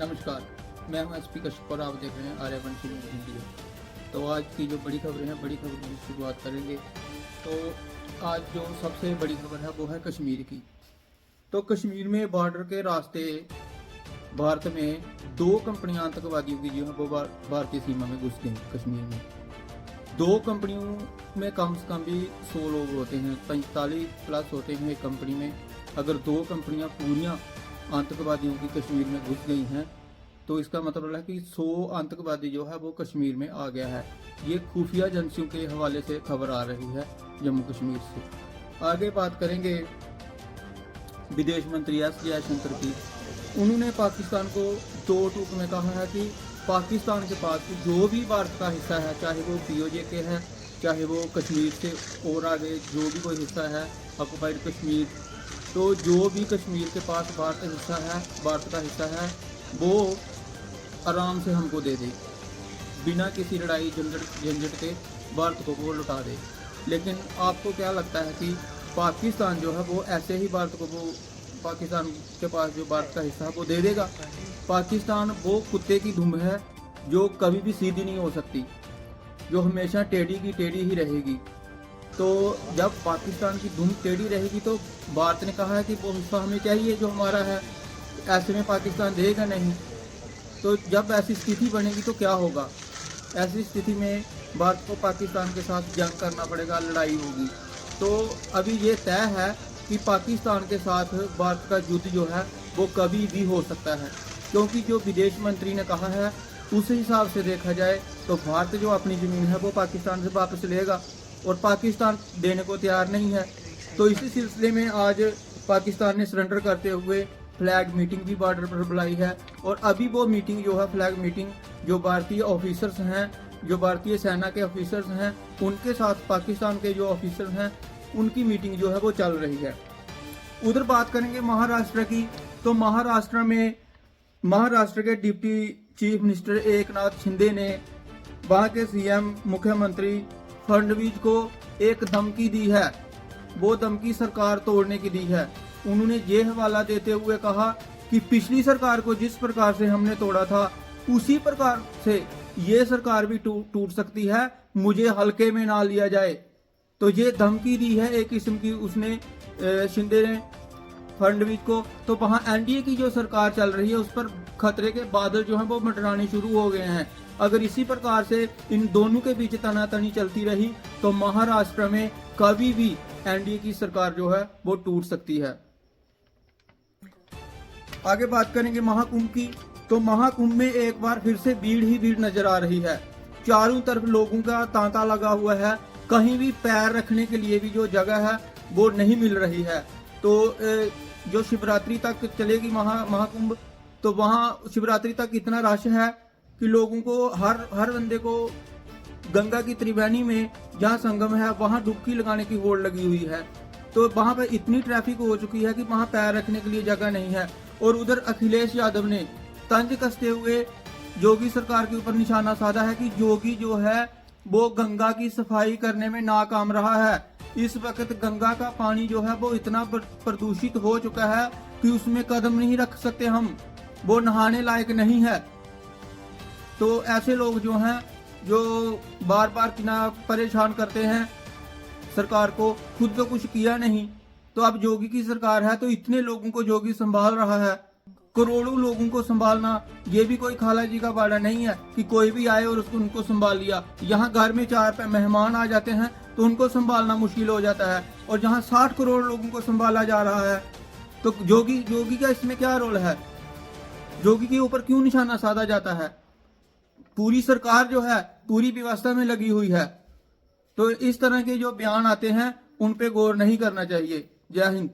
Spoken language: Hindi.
नमस्कार, मैं हूं एसपी कश्यप और आप देख रहे हैं आर्यवंशी न्यूज़ इंडिया। तो आज की जो बड़ी खबरें हैं, बड़ी खबर की शुरुआत करेंगे। तो आज जो सबसे बड़ी खबर है वो है कश्मीर की। तो कश्मीर में बॉर्डर के रास्ते भारत में दो कंपनियां आतंकवादियों की जो है वो भारतीय सीमा में घुस गई। कश्मीर में दो कंपनियों में कम से कम भी 100 लोग होते हैं, 45 प्लस होते हैं एक कंपनी में। अगर दो कंपनियां पूरियां आतंकवादियों की कश्मीर में घुस गई हैं तो इसका मतलब है कि 100 आतंकवादी जो है वो कश्मीर में आ गया है। ये खुफिया एजेंसियों के हवाले से खबर आ रही है जम्मू कश्मीर से। आगे बात करेंगे विदेश मंत्री एस जयशंकर की। उन्होंने पाकिस्तान को दो टूक में कहा है कि पाकिस्तान के पास जो भी भारत का हिस्सा है, चाहे वो पीओजे के है, चाहे वो कश्मीर से और आगे जो भी कोई हिस्सा है ऑक्युपाइड कश्मीर, तो जो भी कश्मीर के पास भारत का हिस्सा है वो आराम से हमको दे दे, बिना किसी लड़ाई झंझट के भारत को वो लौटा दे। लेकिन आपको क्या लगता है कि पाकिस्तान जो है वो ऐसे ही भारत को वो पाकिस्तान के पास जो भारत का हिस्सा है वो दे देगा? पाकिस्तान वो कुत्ते की दुम है जो कभी भी सीधी नहीं हो सकती, जो हमेशा टेढ़ी की टेढ़ी ही रहेगी। तो जब पाकिस्तान की दुम टेढ़ी रहेगी तो भारत ने कहा है कि वो हिस्सा हमें चाहिए जो हमारा है, ऐसे में पाकिस्तान देगा नहीं। तो जब ऐसी स्थिति बनेगी तो क्या होगा? ऐसी स्थिति में भारत को पाकिस्तान के साथ जंग करना पड़ेगा, लड़ाई होगी। तो अभी ये तय है कि पाकिस्तान के साथ भारत का युद्ध जो है वो कभी भी हो सकता है, क्योंकि जो विदेश मंत्री ने कहा है उस हिसाब से देखा जाए तो भारत जो अपनी ज़मीन है वो पाकिस्तान से वापस लेगा और पाकिस्तान देने को तैयार नहीं है। तो इसी सिलसिले में आज पाकिस्तान ने सरेंडर करते हुए फ्लैग मीटिंग भी बॉर्डर पर बुलाई है। और अभी वो मीटिंग जो है फ्लैग मीटिंग, जो भारतीय ऑफिसर्स हैं, जो भारतीय सेना के ऑफिसर्स हैं, उनके साथ पाकिस्तान के जो ऑफिसर्स हैं उनकी मीटिंग जो है वो चल रही है। उधर बात करेंगे महाराष्ट्र की। तो महाराष्ट्र के deputy chief minister Eknath Shinde ने वहां के सीएम मुख्यमंत्री फडणवीस को एक धमकी दी है। वो धमकी सरकार तोड़ने की दी है। उन्होंने ये हवाला देते हुए कहा कि पिछली सरकार को जिस प्रकार से हमने तोड़ा था उसी प्रकार से ये सरकार भी टूट सकती है, मुझे हल्के में ना लिया जाए। तो ये धमकी दी है एक किस्म की उसने शिंदे ने फडणवीस को। तो वहां एनडीए की जो सरकार चल रही है उस पर खतरे के बादल जो हैं वो मंडराने शुरू हो गए हैं। अगर इसी प्रकार से इन दोनों के बीच तनातनी चलती रही तो महाराष्ट्र में कभी भी एनडीए की सरकार जो है वो टूट सकती है। आगे बात करेंगे महाकुंभ की। तो महाकुंभ में एक बार फिर से भीड़ ही भीड़ नजर आ रही है। चारों तरफ लोगों का तांता लगा हुआ है, कहीं भी पैर रखने के लिए भी जो जगह है वो नहीं मिल रही है। तो जो शिवरात्रि तक चलेगी महाकुंभ, तो वहाँ शिवरात्रि तक इतना रश है कि लोगों को हर बंदे को गंगा की त्रिवेणी में जहाँ संगम है वहाँ डुबकी लगाने की होड़ लगी हुई है। तो वहाँ पे इतनी ट्रैफिक हो चुकी है कि वहाँ पैर रखने के लिए जगह नहीं है। और उधर अखिलेश यादव ने तंज कसते हुए योगी सरकार के ऊपर निशाना साधा है कि योगी जो है वो गंगा की सफाई करने में नाकाम रहा है। इस वक्त गंगा का पानी जो है वो इतना प्रदूषित हो चुका है कि उसमें कदम नहीं रख सकते हम, वो नहाने लायक नहीं है। तो ऐसे लोग जो हैं जो बार बार कितना परेशान करते हैं सरकार को, खुद तो कुछ किया नहीं। तो अब योगी की सरकार है तो इतने लोगों को योगी संभाल रहा है, करोड़ों लोगों को संभालना ये भी कोई खाला जी का बाड़ा नहीं है कि कोई भी आए और उसको उनको संभाल लिया। यहाँ घर में 4 मेहमान आ जाते हैं तो उनको संभालना मुश्किल हो जाता है, और जहाँ 60 करोड़ लोगों को संभाला जा रहा है तो योगी का इसमें क्या रोल है? योगी के ऊपर क्यों निशाना साधा जाता है? पूरी सरकार जो है पूरी व्यवस्था में लगी हुई है। तो इस तरह के जो बयान आते हैं उन पे गौर नहीं करना चाहिए। जय हिंद।